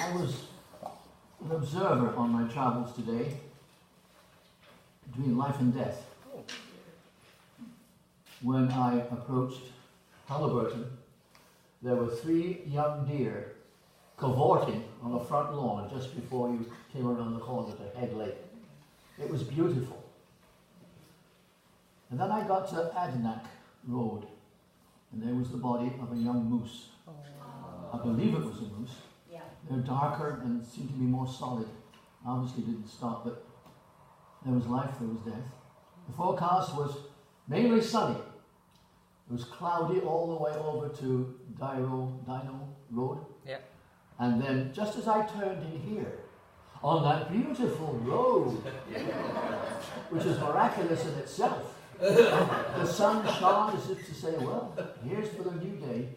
I was an observer on my travels today between life and death. When I approached Halliburton, there were 3 young deer cavorting on the front lawn just before you came around the corner to Head Lake. It was beautiful. And then I got to Adanac Road, and there was the body of a young moose. I believe it was a moose. Yeah. They're darker and seem to be more solid. Obviously didn't stop, but there was life, there was death. The forecast was mainly sunny. It was cloudy all the way over to Dino Road. Yeah. And then just as I turned in here, on that beautiful road, which is miraculous in itself, the sun shone as if to say, well, here's for the new day.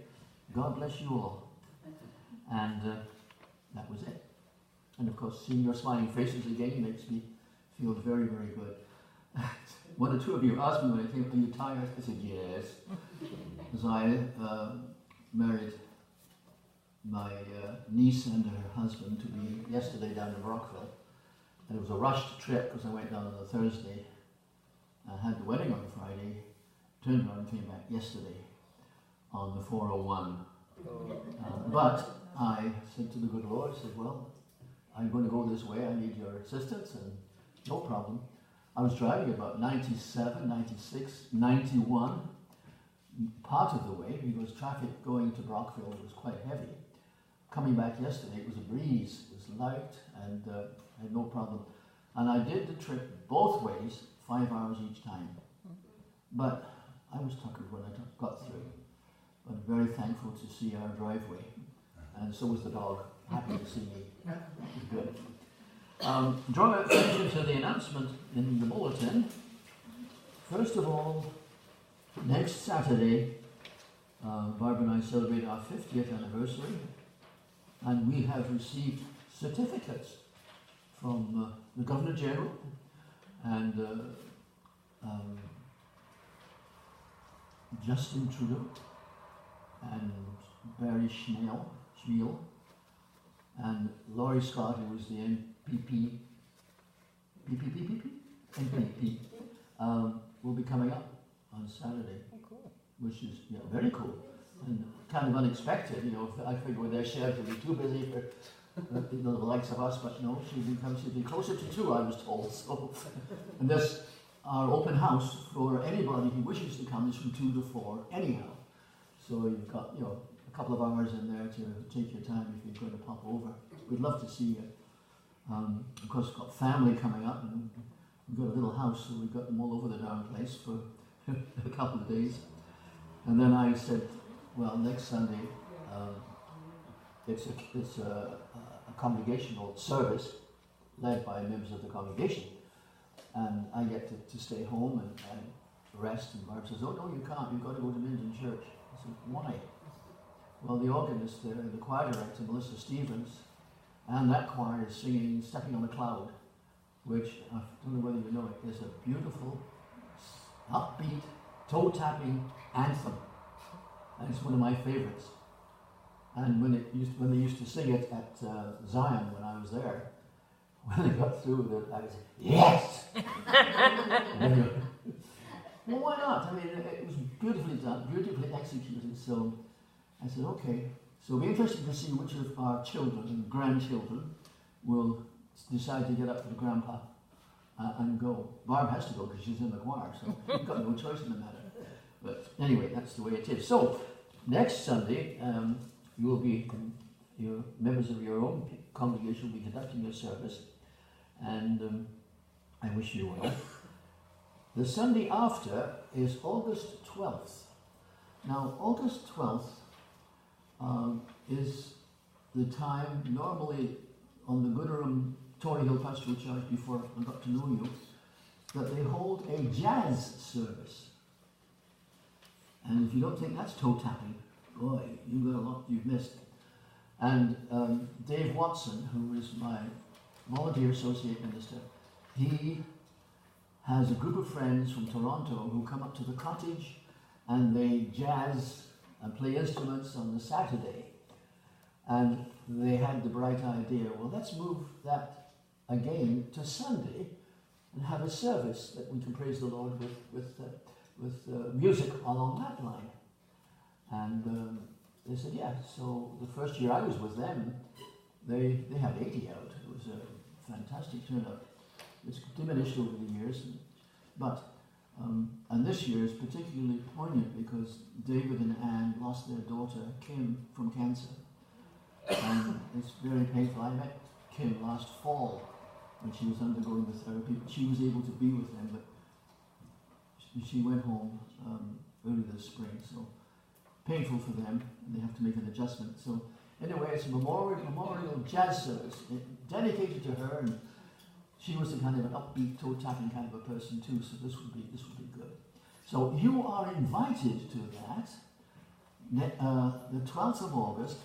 God bless you all. And that was it. And of course, seeing your smiling faces again makes me feel very, very good. One or two of you asked me when I came, are you tired? I said, yes. As I married my niece and her husband to be yesterday down in Brockville. And it was a rushed trip because I went down on the Thursday. I had the wedding on the Friday, turned around and came back yesterday on the 401. But I said to the good Lord, I said, well, I'm going to go this way, I need your assistance, and no problem. I was driving about 97, 96, 91, part of the way, because traffic going to Brockville was quite heavy. Coming back yesterday, it was a breeze, it was light, and I had no problem. And I did the trip both ways, 5 hours each time. But I was tuckered when I got through. But I'm very thankful to see our driveway. And so was the dog, happy to see me. It was good. Draw your attention to the announcement in the bulletin. First of all, next Saturday, Barbara and I celebrate our 50th anniversary, and we have received certificates from the Governor General and Justin Trudeau and Barry Schmiel and Laurie Scott, who was the NPP, will be coming up on Saturday, which is very cool and kind of unexpected. I figured with their shares would be too busy for the likes of us, but no, she'll be closer to 2, I was told. So, and this, our open house for anybody who wishes to come is from 2 to 4 anyhow. So you've got a couple of hours in there to take your time if you're going to pop over. We'd love to see you. Of course, we've got family coming up, and we've got a little house, so we've got them all over the darn place for a couple of days. And then I said, well, next Sunday, it's a congregational service led by members of the congregation, and I get to stay home and rest. And Barb says, oh no, you can't, you've got to go to Minden Church. I said, why? Well, the organist there, the choir director, Melissa Stevens, and that choir is singing Stepping on a Cloud, which, I don't know whether you know it, is a beautiful, upbeat, toe-tapping anthem. And it's one of my favorites. And when they used to sing it at Zion when I was there, when they got through I was, yes! Well, why not? I mean, it was beautifully done, beautifully executed. So I said, okay. So it'll be interesting to see which of our children and grandchildren will decide to get up to the grandpa and go. Barb has to go because she's in the choir, so you've got no choice in the matter. But anyway, that's the way it is. So next Sunday, you will be, your members of your own congregation will be conducting your service, and I wish you well. The Sunday after is August 12th. Now, August 12th is the time normally on the Gooderham Tory Hill Pastoral Church, before I got to know you, that they hold a jazz service. And if you don't think that's toe-tapping, boy, you've got a lot you've missed. And Dave Watson, who is my volunteer associate minister, he has a group of friends from Toronto who come up to the cottage and they jazz and play instruments on the Saturday. And they had the bright idea, well, let's move that again to Sunday and have a service that we can praise the Lord with music along that line. And they said, yeah. So the first year I was with them, they had 80 out. It was a fantastic turnout. It's diminished over the years, but and this year is particularly poignant because David and Anne lost their daughter Kim from cancer, and it's very painful. I met Kim last fall when she was undergoing the therapy. She was able to be with them, but she went home early this spring. So painful for them, and they have to make an adjustment. So anyway, it's a memorial jazz service dedicated to her, and she was a kind of an upbeat, toe-tapping kind of a person too. So this would be good. So you are invited to that. The 12th of August,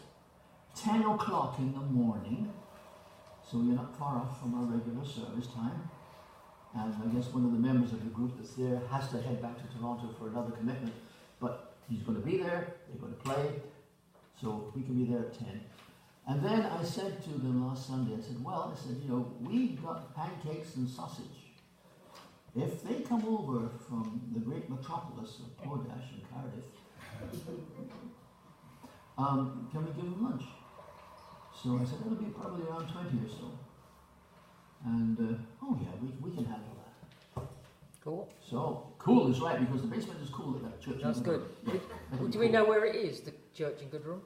10 o'clock in the morning. So you're not far off from our regular service time. And I guess one of the members of the group that's there has to head back to Toronto for another commitment. But he's going to be there, they're going to play, so we can be there at 10. And then I said to them last Sunday, I said, you know, we got pancakes and sausage. If they come over from the great metropolis of Portash and Cardiff, can we give them lunch? So I said, it'll be probably around 20 or so. And, oh yeah, we can handle that. Cool. So, cool is right, because the basement is cool at that church. That's good. Do we know where it is, the church in Goodrome?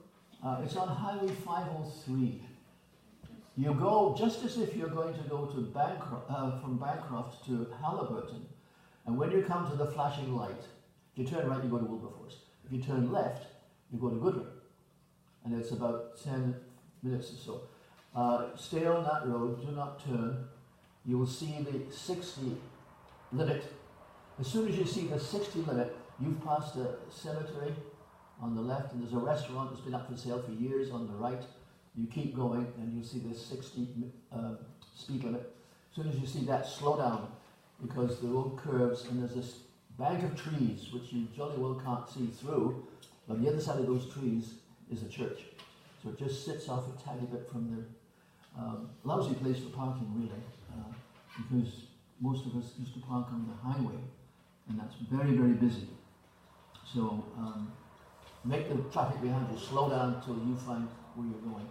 It's on Highway 503. You go just as if you're going to go to from Bancroft to Halliburton. And when you come to the flashing light, if you turn right, you go to Wilberforce. If you turn left, you go to Goodrome. And it's about 10 minutes or so. Stay on that road, do not turn. You will see the 60 limit. As soon as you see the 60 limit, you've passed a cemetery on the left, and there's a restaurant that's been up for sale for years on the right. You keep going, and you'll see the 60 speed limit. As soon as you see that, slow down, because the road curves, and there's this bank of trees, which you jolly well can't see through. But on the other side of those trees is a church. So it just sits off a tiny bit from the lousy place for parking, really, because most of us used to park on the highway, and that's very, very busy. So make the traffic behind you slow down until you find where you're going.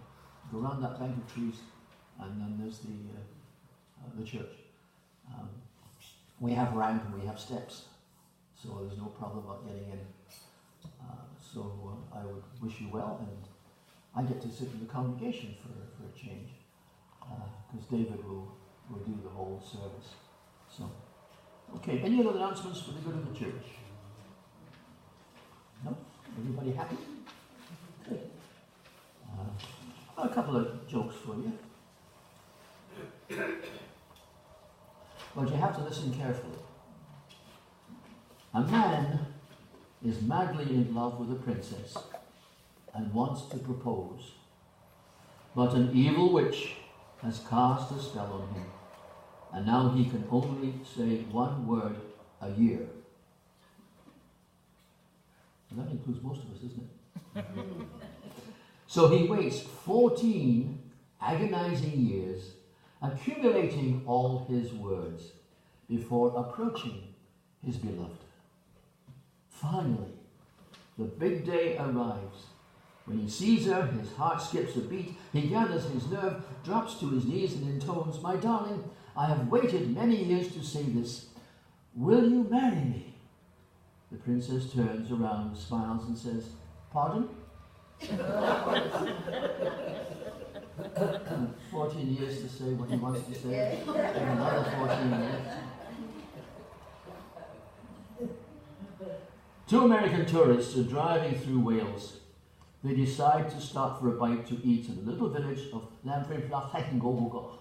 Go around that bank of trees, and then there's the church. We have ramp and we have steps, so there's no problem about getting in. So I would wish you well, and I get to sit in the congregation for a change, because David will do the whole service. So, okay, any other announcements for the good of the church? No? Everybody happy? Good. A couple of jokes for you. But you have to listen carefully. A man is madly in love with a princess and wants to propose, but an evil witch has cast a spell on him, and now he can only say one word a year. And that includes most of us, isn't it? So he waits 14 agonizing years, accumulating all his words before approaching his beloved. Finally, the big day arrives. When he sees her, his heart skips a beat. He gathers his nerve, drops to his knees, and intones, "My darling, I have waited many years to say this. Will you marry me?" The princess turns around, smiles, and says, "Pardon?" 14 years to say what he wants to say, and another 14 years. Two American tourists are driving through Wales. They decide to stop for a bite to eat in the little village of Llangollen,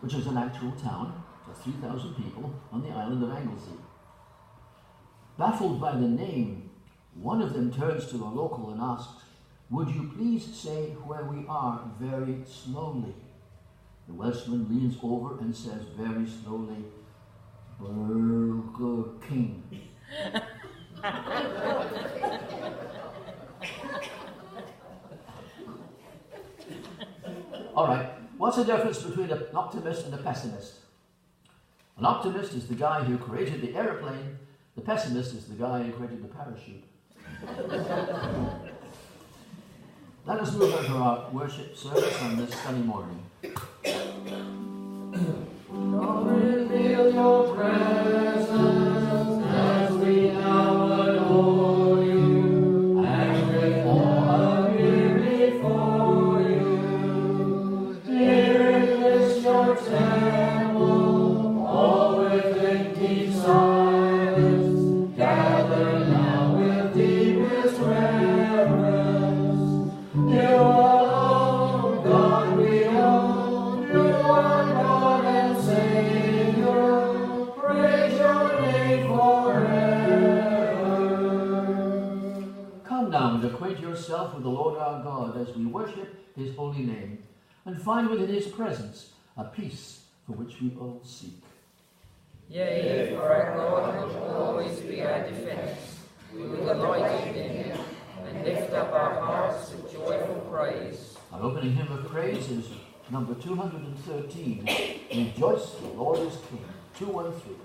which is an actual town of 3,000 people on the island of Anglesey. Baffled by the name, one of them turns to a local and asks, "Would you please say where we are very slowly?" The Welshman leans over and says very slowly, "Burger King." All right, what's the difference between an optimist and a pessimist? An optimist is the guy who created the aeroplane. The pessimist is the guy who created the parachute. Let us move on to our worship service on this sunny morning. God, reveal your presence as we now adore you, and with all here before you. Here in this your temple, all within deep silence, gather now with deepest reverence. You alone, God, we own, you are God and Savior, praise your name forever. Come now and acquaint yourself with the Lord our God as we worship his holy name, and find within his presence a peace for which we all seek. Yea, for our God will always be our defence. We will delight in him, and lift up our hearts with joyful praise. Our opening hymn of praise is number 213, Rejoice, the Lord is King, 213.